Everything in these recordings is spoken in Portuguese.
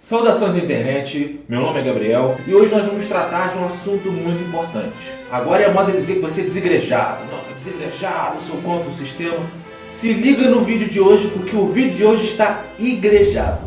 Saudações internet, meu nome é Gabriel e hoje nós vamos tratar de um assunto muito importante. Agora é a moda dizer que você é desigrejado. Não, desigrejado, sou contra o sistema. Se liga no vídeo de hoje porque o vídeo de hoje está igrejado.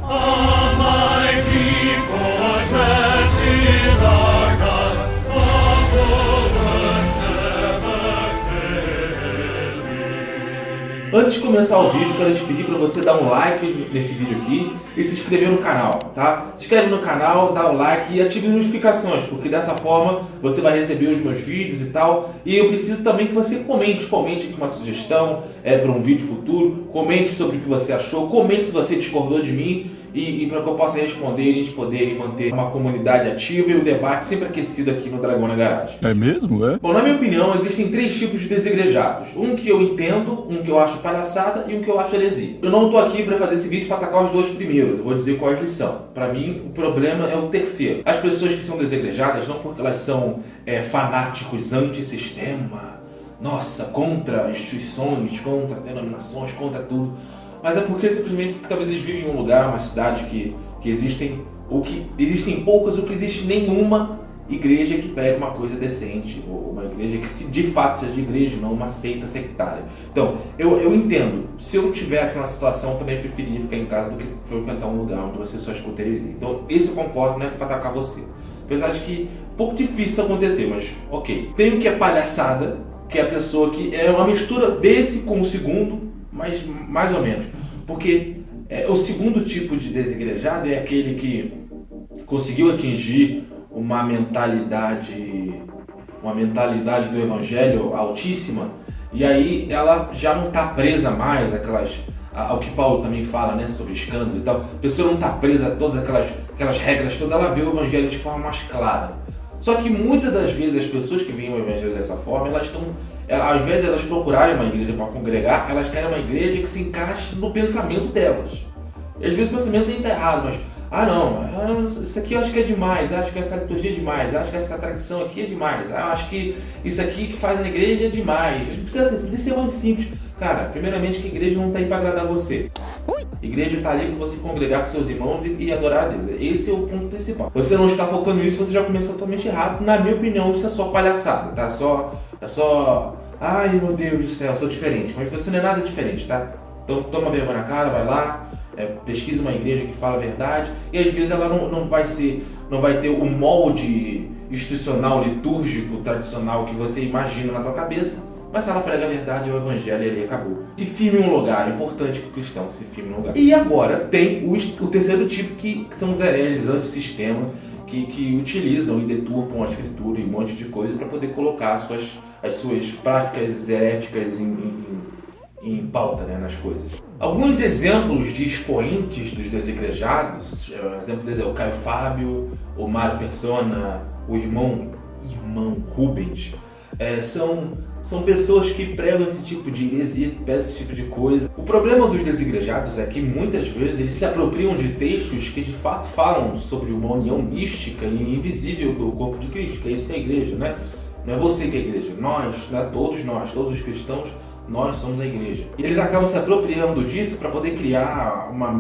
Antes de começar o vídeo, quero te pedir para você dar um like nesse vídeo aqui e se inscrever no canal, tá? Se inscreve no canal, dá o like e ative as notificações, porque dessa forma você vai receber os meus vídeos e tal. E eu preciso também que você comente aqui uma sugestão para um vídeo futuro, comente sobre o que você achou, comente se você discordou de mim e para que eu possa responder e a gente poder manter uma comunidade ativa e o debate sempre aquecido aqui no Dragão na Garagem. É mesmo? É? Bom, na minha opinião, existem 3 tipos de desigrejados. Um que eu entendo, um que eu acho palhaçada e um que eu acho heresia. Eu não estou aqui para fazer esse vídeo para atacar os 2 primeiros, eu vou dizer qual eles são. Para mim, o problema é o terceiro. As pessoas que são desigrejadas não porque elas são fanáticos antissistema, nossa, contra instituições, contra denominações, contra tudo. Mas é porque simplesmente porque talvez eles vivem em um lugar, uma cidade que existem poucas ou que existe nenhuma igreja que prega uma coisa decente, ou uma igreja que de fato seja igreja, não uma seita sectária. Então, eu entendo, se eu tivesse uma situação, eu também preferiria ficar em casa do que frequentar um lugar onde você só escuta heresia. Então, isso eu concordo, não é para atacar você. Apesar de que é um pouco difícil isso acontecer, mas ok. Tem o que é palhaçada, que é a pessoa que é uma mistura desse com o segundo, mas mais ou menos. Porque o segundo tipo de desigrejado é aquele que conseguiu atingir uma mentalidade do evangelho altíssima, e aí ela já não está presa mais ao que Paulo também fala, né, sobre escândalo e tal. A pessoa não está presa a todas aquelas regras todas, ela vê o evangelho de forma mais clara. Só que muitas das vezes as pessoas que veem o evangelho dessa forma, elas estão, ao invés de elas procurarem uma igreja para congregar, elas querem uma igreja que se encaixe no pensamento delas. E às vezes o pensamento nem está errado, mas isso aqui eu acho que é demais, acho que essa liturgia é demais, acho que essa tradição aqui é demais, acho que isso aqui que faz na igreja é demais. A gente precisa ser mais simples. Cara, primeiramente que a igreja não está aí para agradar você. A igreja está ali para você congregar com seus irmãos e adorar a Deus. Esse é o ponto principal. Você não está focando nisso, você já começa totalmente errado. Na minha opinião, isso é só palhaçada, tá? É só... Ai, meu Deus do céu, eu sou diferente. Mas você não é nada diferente, tá? Então toma vergonha na cara, vai lá, pesquisa uma igreja que fala a verdade. E às vezes ela não vai ter o molde institucional, litúrgico, tradicional que você imagina na tua cabeça. Mas se ela prega a verdade, é o evangelho e ali acabou. Se firme em um lugar, é importante que o cristão se firme em um lugar. E agora tem o terceiro tipo, que são os hereges antissistema, que utilizam e deturpam a escritura e um monte de coisa para poder colocar as suas práticas heréticas em pauta, né, nas coisas. Alguns exemplos de expoentes dos desigrejados, exemplo deles é o Caio Fábio, o Mário Persona, o irmão Rubens, são pessoas que pregam esse tipo de heresia, pregam esse tipo de coisa. O problema dos desigrejados é que muitas vezes eles se apropriam de textos que de fato falam sobre uma união mística e invisível do corpo de Cristo, que é isso que é a igreja, né? Não é você que é a igreja, nós, né? Todos os cristãos, nós somos a igreja. E eles acabam se apropriando disso para poder criar uma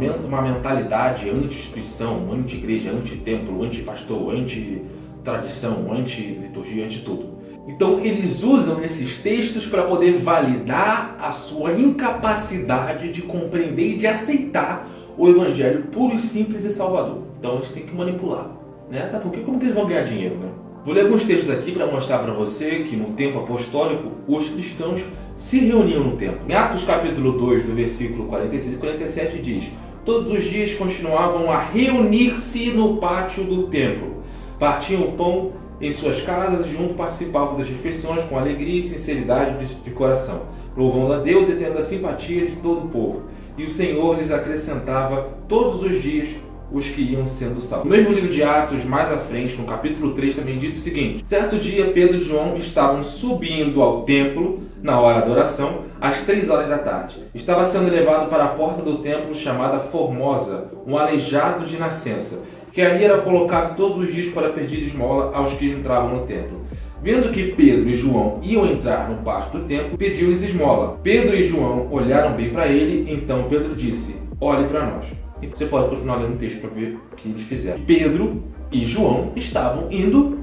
mentalidade anti-instituição, anti-igreja, anti-templo, anti-pastor, anti-tradição, anti-liturgia, anti-tudo. Então eles usam esses textos para poder validar a sua incapacidade de compreender e de aceitar o evangelho puro e simples e salvador. Então eles têm que manipular, né? Até porque como que eles vão ganhar dinheiro, né? Vou ler alguns textos aqui para mostrar para você que no tempo apostólico os cristãos se reuniam no templo. Em Atos capítulo 2, do versículo 46 e 47 diz: todos os dias continuavam a reunir-se no pátio do templo, partiam o pão em suas casas e junto participavam das refeições com alegria e sinceridade de coração, louvando a Deus e tendo a simpatia de todo o povo. E o Senhor lhes acrescentava todos os dias os que iam sendo salvos. No mesmo livro de Atos, mais à frente, no capítulo 3, também diz o seguinte: certo dia, Pedro e João estavam subindo ao templo na hora da oração, às 3 horas da tarde. Estava sendo levado para a porta do templo chamada Formosa, um aleijado de nascença, que ali era colocado todos os dias para pedir esmola aos que entravam no templo. Vendo que Pedro e João iam entrar no pátio do templo, pediu-lhes esmola. Pedro e João olharam bem para ele, então Pedro disse: olhe para nós. E você pode continuar lendo o texto para ver o que eles fizeram. Pedro e João estavam indo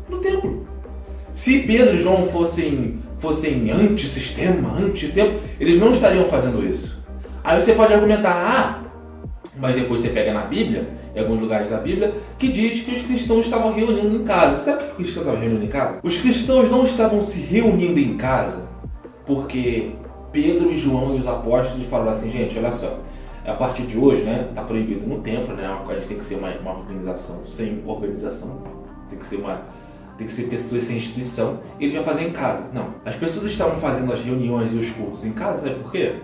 no templo. Se Pedro e João fossem antissistema, anti-tempo, eles não estariam fazendo isso. Aí você pode argumentar, mas depois você pega na Bíblia, em alguns lugares da Bíblia, que diz que os cristãos estavam reunindo em casa. Sabe por que os cristãos estavam reunindo em casa? Os cristãos não estavam se reunindo em casa porque Pedro e João e os apóstolos falaram assim, gente, olha só, a partir de hoje, né, tá proibido no templo, né, a gente tem que ser uma organização sem organização, tem que ser pessoas sem instituição, e eles já fazem em casa. Não, as pessoas estavam fazendo as reuniões e os cultos em casa, sabe por quê?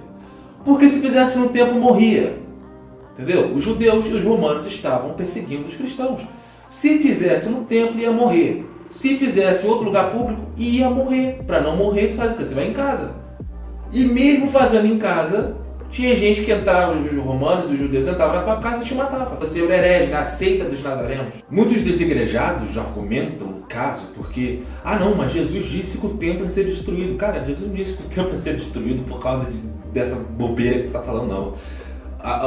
Porque se fizesse no templo, morria. Entendeu? Os judeus e os romanos estavam perseguindo os cristãos. Se fizesse no templo, ia morrer. Se fizesse em outro lugar público, ia morrer. Para não morrer, você vai em casa. E mesmo fazendo em casa, tinha gente que entrava, os romanos, os judeus entravam na tua casa e te matava. Você era herege, na seita dos nazarenos. Muitos desigrejados argumentam o caso porque, não, mas Jesus disse que o templo ia ser destruído. Cara, Jesus não disse que o templo ia ser destruído por causa dessa bobeira que tu tá falando, não.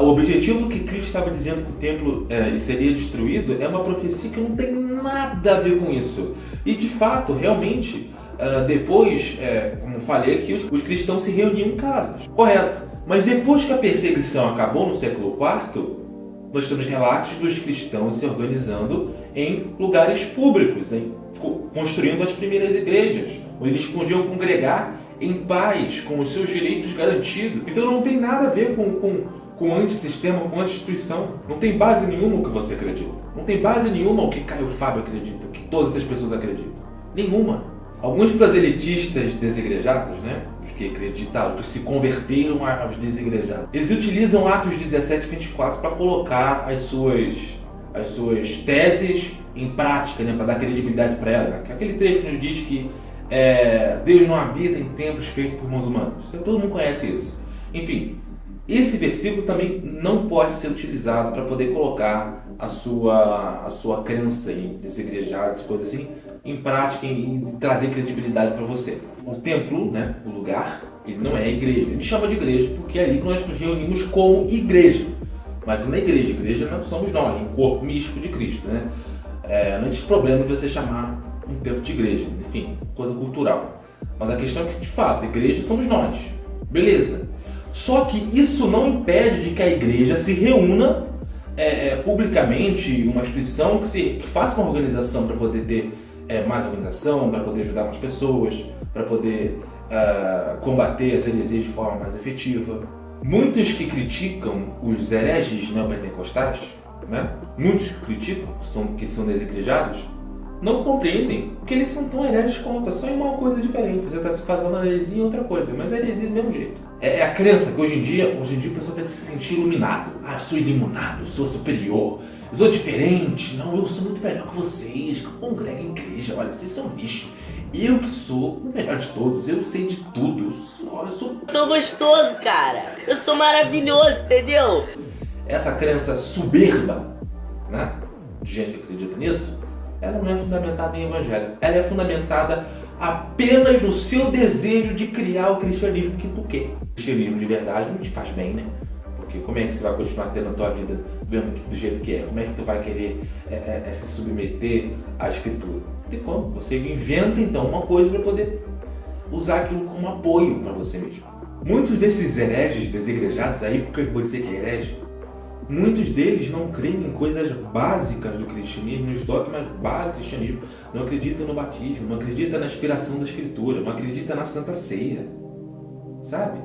O objetivo que Cristo estava dizendo que o templo seria destruído é uma profecia que não tem nada a ver com isso. E de fato, realmente, depois, como falei aqui, os cristãos se reuniam em casas. Correto. Mas depois que a perseguição acabou no século IV, nós temos relatos dos cristãos se organizando em lugares públicos, construindo as primeiras igrejas, onde eles podiam congregar em paz, com os seus direitos garantidos. Então não tem nada a ver com antissistema, com anti-instituição. Não tem base nenhuma o que você acredita. Não tem base nenhuma o que Caio Fábio acredita, o que todas as pessoas acreditam. Nenhuma. Alguns proselitistas desigrejados, né, os que acreditaram, que se converteram aos desigrejados, eles utilizam Atos 17 e 24 para colocar as suas teses em prática, né, para dar credibilidade para ela. Né? Aquele trecho nos diz que Deus não habita em templos feitos por mãos humanas. Todo mundo conhece isso. Enfim, esse versículo também não pode ser utilizado para poder colocar a sua crença em desigrejados, coisas assim, em prática e trazer credibilidade para você. O templo, né, o lugar, ele não é a igreja. A gente chama de igreja porque é ali que nós nos reunimos como igreja. Mas não é igreja. Igreja não somos nós, um corpo místico de Cristo. Né? Não existe problema de você chamar um templo de igreja. Enfim, coisa cultural. Mas a questão é que, de fato, igreja somos nós. Beleza. Só que isso não impede de que a igreja se reúna publicamente, uma instituição que faça uma organização para poder ter mais organização, para poder ajudar mais pessoas, para poder combater as heresias de forma mais efetiva. Muitos que criticam os hereges neopentecostais, né? Muitos que criticam, que são desigrejados, não compreendem que eles são tão hereges quanto, só em uma coisa diferente. Você está se fazendo uma heresia em outra coisa, mas é heresia do mesmo jeito. É a crença que hoje em dia o pessoal tem que se sentir iluminado. Eu sou iluminado, eu sou superior, eu sou diferente. Não, eu sou muito melhor que vocês, que congregam em igreja. Olha, vocês são lixo. Eu que sou o melhor de todos, eu sei de tudo. Eu sou gostoso, cara. Eu sou maravilhoso, entendeu? Essa crença soberba, né, de gente que acredita nisso, ela não é fundamentada em evangelho. Ela é fundamentada apenas no seu desejo de criar o cristianismo que tu quer. O cristianismo de verdade não te faz bem, né? Porque como é que você vai continuar tendo a tua vida do jeito que é? Como é que tu vai querer se submeter à escritura? Não tem como. Você inventa então uma coisa para poder usar aquilo como apoio para você mesmo. Muitos desses hereges desigrejados aí, porque eu vou dizer que é herege, muitos deles não creem em coisas básicas do cristianismo, nos dogmas básicos do cristianismo. Não acreditam no batismo, não acreditam na inspiração da escritura, não acreditam na Santa Ceia. Sabe?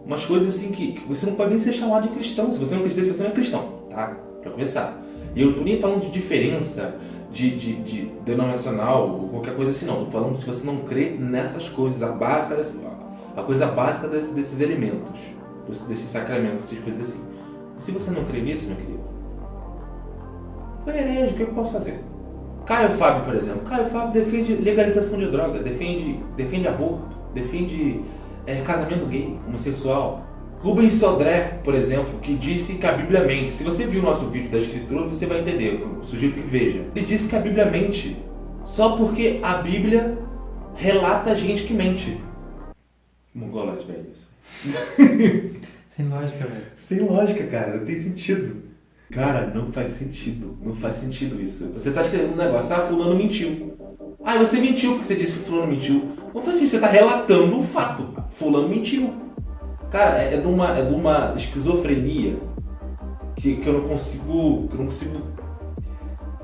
Umas coisas assim que você não pode nem ser chamado de cristão. Se você não acredita, você não é cristão, tá? Pra começar. E eu não estou nem falando de diferença de denominacional ou qualquer coisa assim, não. Estou falando se você não crê nessas coisas, a coisa básica desses elementos, desses sacramentos, essas coisas assim. Se você não crê nisso, meu querido, foi herege, o que eu posso fazer? Caio Fábio, por exemplo. Caio Fábio defende legalização de droga, defende aborto, defende casamento gay, homossexual. Rubens Sodré, por exemplo, que disse que a Bíblia mente. Se você viu o nosso vídeo da Escritura, você vai entender. Eu sugiro que veja. Ele disse que a Bíblia mente só porque a Bíblia relata gente que mente. Mongolete, velho, isso. Sem lógica, velho. Sem lógica, cara, não tem sentido. Cara, não faz sentido. Não faz sentido isso. Você tá escrevendo um negócio, fulano mentiu. Ah, você mentiu porque você disse que fulano mentiu. Não faz sentido, você tá relatando um fato. Fulano mentiu. Cara, é de uma esquizofrenia que eu não consigo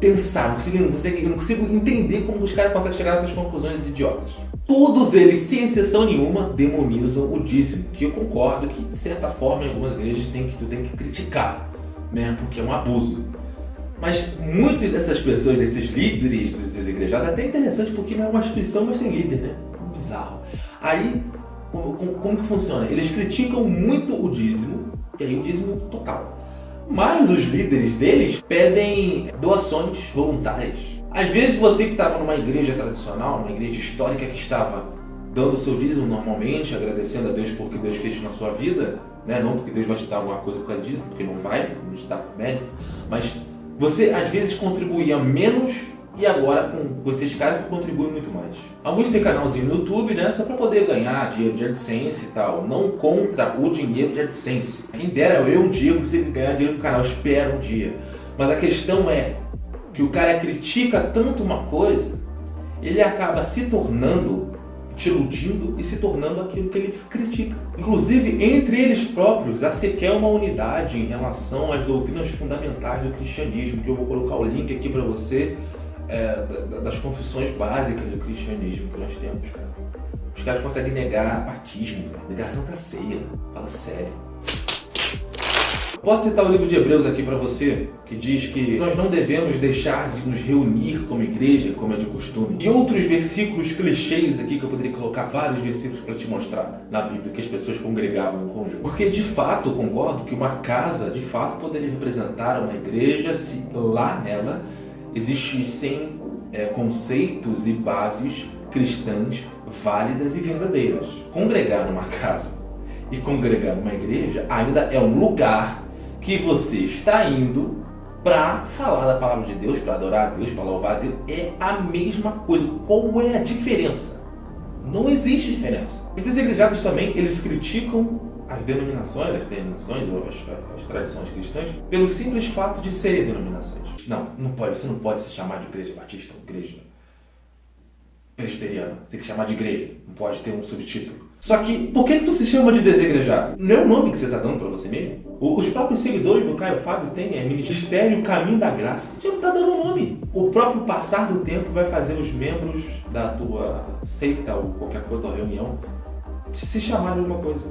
pensar, eu não consigo entender como os caras conseguem chegar nessas conclusões idiotas. Todos eles, sem exceção nenhuma, demonizam o dízimo, que eu concordo que, de certa forma, em algumas igrejas tu tem que criticar, né, porque é um abuso. Mas muitas dessas pessoas, desses líderes dos desigrejados, é até interessante porque não é uma instituição, mas tem líder, né? Bizarro. Aí, como que funciona? Eles criticam muito o dízimo, e aí o dízimo total. Mas os líderes deles pedem doações voluntárias. Às vezes você que estava numa igreja tradicional, uma igreja histórica que estava dando o seu dízimo normalmente, agradecendo a Deus por que Deus fez na sua vida, né? Não porque Deus vai te dar alguma coisa por causa disso, porque não vai, não te dá por mérito, mas você às vezes contribuía menos e agora com esses caras tu contribui muito mais. Alguns têm canalzinho no YouTube, né? Só para poder ganhar dinheiro de AdSense e tal. Não contra o dinheiro de AdSense. Quem dera eu um dia conseguir ganhar dinheiro no canal, espero um dia. Mas a questão é que o cara critica tanto uma coisa, ele acaba se tornando, te iludindo e se tornando aquilo que ele critica. Inclusive, entre eles próprios, há sequer uma unidade em relação às doutrinas fundamentais do cristianismo, que eu vou colocar o link aqui para você, das confissões básicas do cristianismo que nós temos, cara. Os caras conseguem negar batismo, negar Santa Ceia. Fala sério. Posso citar o livro de Hebreus aqui para você, que diz que nós não devemos deixar de nos reunir como igreja, como é de costume. E outros versículos clichês aqui, que eu poderia colocar vários versículos para te mostrar na Bíblia, que as pessoas congregavam em conjunto. Porque de fato, eu concordo que uma casa, de fato, poderia representar uma igreja se lá nela existissem conceitos e bases cristãs válidas e verdadeiras. Congregar numa casa e congregar numa igreja ainda é um lugar que você está indo para falar da palavra de Deus, para adorar a Deus, para louvar a Deus. É a mesma coisa. Qual é a diferença? Não existe diferença. Os desigrejados também, eles criticam as denominações ou as tradições cristãs pelo simples fato de serem denominações. Não pode, você não pode se chamar de igreja batista ou igreja presbiteriana. Tem que chamar de igreja, não pode ter um subtítulo. Só que, por que tu se chama de desigrejar? Não é o nome que você está dando para você mesmo? Os próprios seguidores do Caio Fábio têm Ministério Caminho da Graça. Você não está dando nome. O próprio passar do tempo vai fazer os membros da tua seita ou qualquer coisa, tua reunião, se chamar de alguma coisa.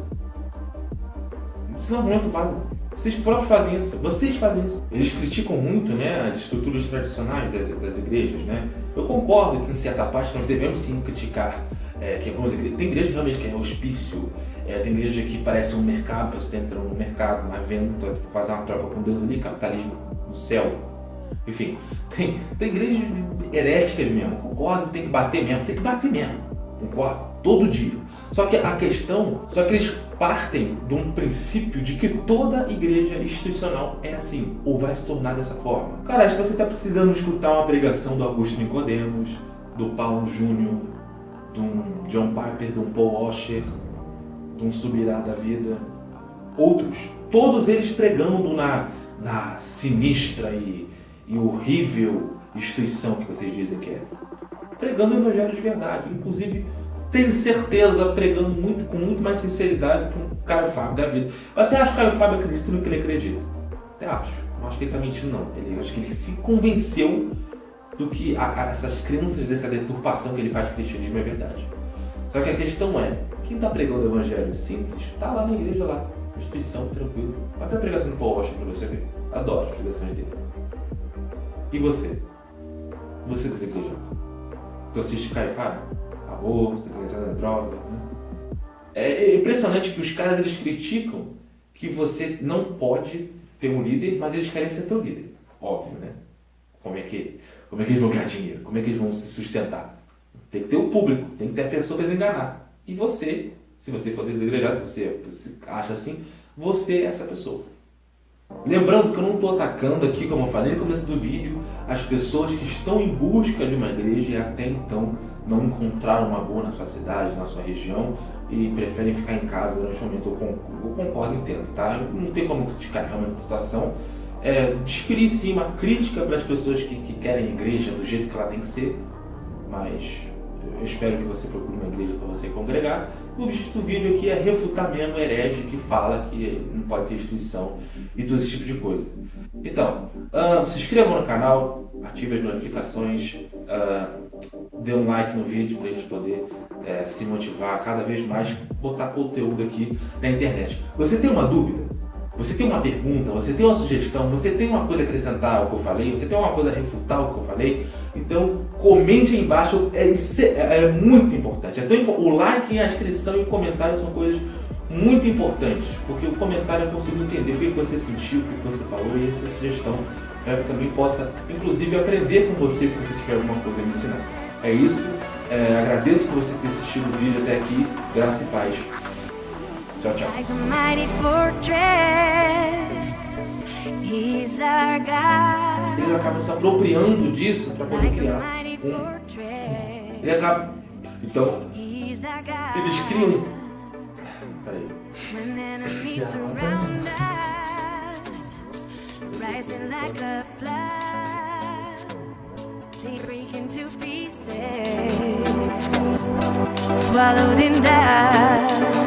Isso não é muito válido. Vocês próprios fazem isso. Vocês fazem isso. Eles criticam muito, né, as estruturas tradicionais das igrejas, né? Eu concordo que, em certa parte, nós devemos sim criticar que algumas igrejas... Tem igreja realmente que é hospício, tem igreja que parece um mercado, você entra no mercado, uma venda, fazer uma troca com Deus ali, capitalismo no céu. Enfim, tem igrejas heréticas mesmo. Concordo que tem que bater mesmo. Concordo? Todo dia. Só que eles partem de um princípio de que toda igreja institucional é assim, ou vai se tornar dessa forma. Cara, acho que você está precisando escutar uma pregação do Augusto Nicodemos, do Paulo Júnior, de um John Piper, de um Paul Washer, de um Subirá da Vida, outros. Todos eles pregando na sinistra e horrível instituição que vocês dizem que é. Pregando o evangelho de verdade, inclusive... Tenho certeza, pregando com muito mais sinceridade que o Caio Fábio da vida. Eu até acho que o Caio Fábio acredita no que ele acredita. Até acho. Não acho que ele está mentindo, não. Acho que ele se convenceu do que essas crenças dessa deturpação que ele faz do cristianismo é verdade. Só que a questão é, quem está pregando o evangelho simples, está lá na igreja, lá, instituição, tranquilo. Vai para a pregação do Paul Washer para você ver. Adoro as pregações dele. E você? Você desigreja? Tu assiste Caio Fábio? Aborto, legalização da droga, né? É impressionante que os caras eles criticam que você não pode ter um líder, mas eles querem ser teu líder. Óbvio, né? Como é que eles vão ganhar dinheiro? Como é que eles vão se sustentar? Tem que ter o público, tem que ter a pessoa para desenganar. E você, se você for desigrejar, se você acha assim, você é essa pessoa. Lembrando que eu não estou atacando aqui, como eu falei no começo do vídeo, as pessoas que estão em busca de uma igreja e até então não encontraram uma boa na sua cidade, na sua região, e preferem ficar em casa durante o momento. Eu concordo, entendo, tá? Não tem como criticar realmente a situação. Desferir sim uma crítica para as pessoas que querem a igreja do jeito que ela tem que ser, mas eu espero que você procure uma igreja para você congregar. O objetivo do vídeo aqui é refutar mesmo o herege que fala que não pode ter instituição e todo esse tipo de coisa. Então, se inscrevam no canal, ative as notificações, dê um like no vídeo para a gente poder se motivar cada vez mais, botar conteúdo aqui na internet. Você tem uma dúvida? Você tem uma pergunta? Você tem uma sugestão? Você tem uma coisa a acrescentar ao que eu falei? Você tem uma coisa a refutar ao que eu falei? Então, comente aí embaixo, é muito importante. O like, a inscrição e o comentário são coisas muito importantes, porque o comentário eu consigo entender o que você sentiu, o que você falou e a sua sugestão, para que eu também possa, inclusive, aprender com você se você tiver alguma coisa a me ensinar. É isso, agradeço por você ter assistido o vídeo até aqui, graça e paz. Tchau, tchau. Like a mighty fortress, he's our God. Ele acaba se apropriando disso para poder criar Ele acaba... Então, eles criam... Peraí. When enemies surround us, rising like a flood, they break into pieces, swallowed in dust.